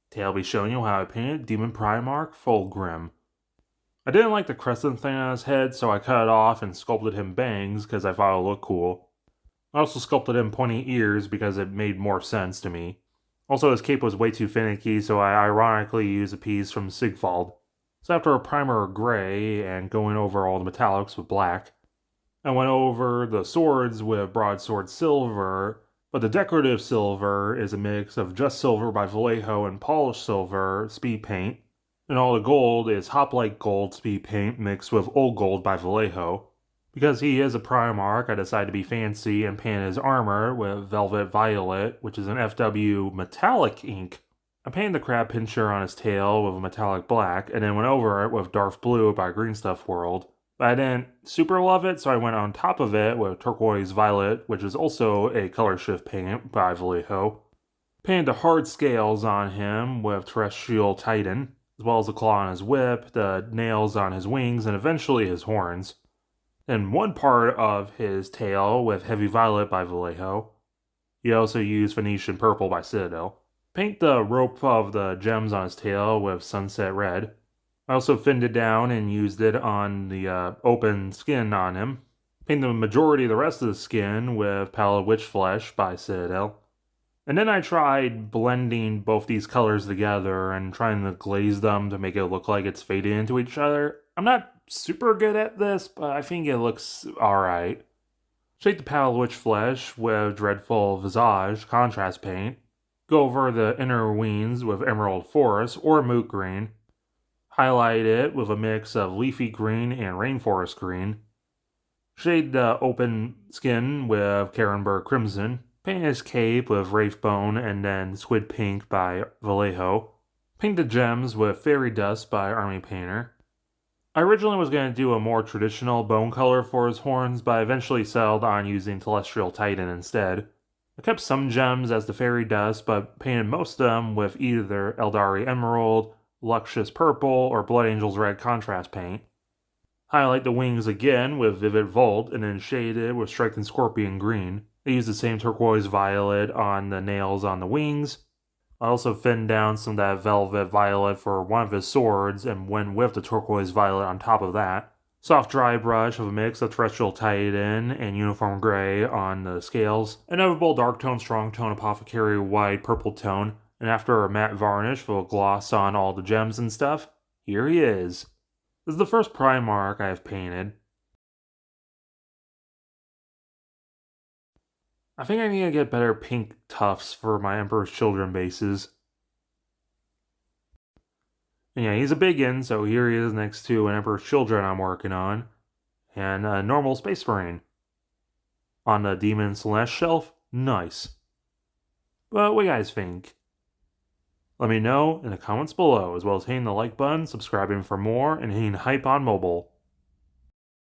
Today I'll be showing you how I painted Demon Primarch Fulgrim. I didn't like the crescent thing on his head, so I cut it off and sculpted him bangs because I thought it would look cool. I also sculpted him pointy ears because it made more sense to me. Also, his cape was way too finicky, so I ironically used a piece from Sigvald. So after a primer of gray and going over all the metallics with black, I went over the swords with broadsword silver, but the decorative silver is a mix of just silver by Vallejo and polished silver speed paint, and all the gold is hoplite gold speed paint mixed with old gold by Vallejo. Because he is a Primarch, I decided to be fancy and paint his armor with Velvet Violet, which is an FW metallic ink. I painted the crab pincher on his tail with a metallic black, and then went over it with Dark Blue by Green Stuff World. But I didn't super love it, so I went on top of it with Turquoise Violet, which is also a color shift paint by Vallejo. Painted the hard scales on him with Terrestrial Titan, as well as the claw on his whip, the nails on his wings, and eventually his horns. Then one part of his tail with Heavy Violet by Vallejo. He also used Venetian Purple by Citadel. Paint the rope of the gems on his tail with Sunset Red. I also thinned it down and used it on the open skin on him. Paint the majority of the rest of the skin with Pallid Witch Flesh by Citadel. And then I tried blending both these colors together and trying to glaze them to make it look like it's fading into each other. I'm not super good at this, but I think it looks alright. Shake the Pallid Witch Flesh with Dreadful Visage contrast paint. Go over the inner wings with Emerald Forest or Moot Green. Highlight it with a mix of leafy green and rainforest green. Shade the open skin with Karenberg Crimson. Paint his cape with Wraithbone and then Squid Pink by Vallejo. Paint the gems with Fairy Dust by Army Painter. I originally was going to do a more traditional bone color for his horns, but I eventually settled on using Celestial Titan instead. I kept some gems as the Fairy Dust, but painted most of them with either Eldari Emerald, Luxus Purple, or Blood Angel's Red contrast paint. Highlight the wings again with Vivid Volt, and then shade it with Strengthened Scorpion Green. I used the same Turquoise Violet on the nails on the wings. I also thinned down some of that Velvet Violet for one of his swords, and went with the Turquoise Violet on top of that. Soft dry brush of a mix of Terrestrial Titan and Uniform Gray on the scales. Inevitable Dark Tone, Strong Tone, Apothecary White, Purple Tone. And after a matte varnish with a gloss on all the gems and stuff, here he is. This is the first Primarch I have painted. I think I need to get better pink tufts for my Emperor's Children bases. And yeah, he's a biggin, so here he is next to an Emperor's Children I'm working on. And a normal Space Marine. On the Demon Slaanesh shelf, nice. But what do you guys think? Let me know in the comments below, as well as hitting the like button, subscribing for more, and hitting hype on mobile.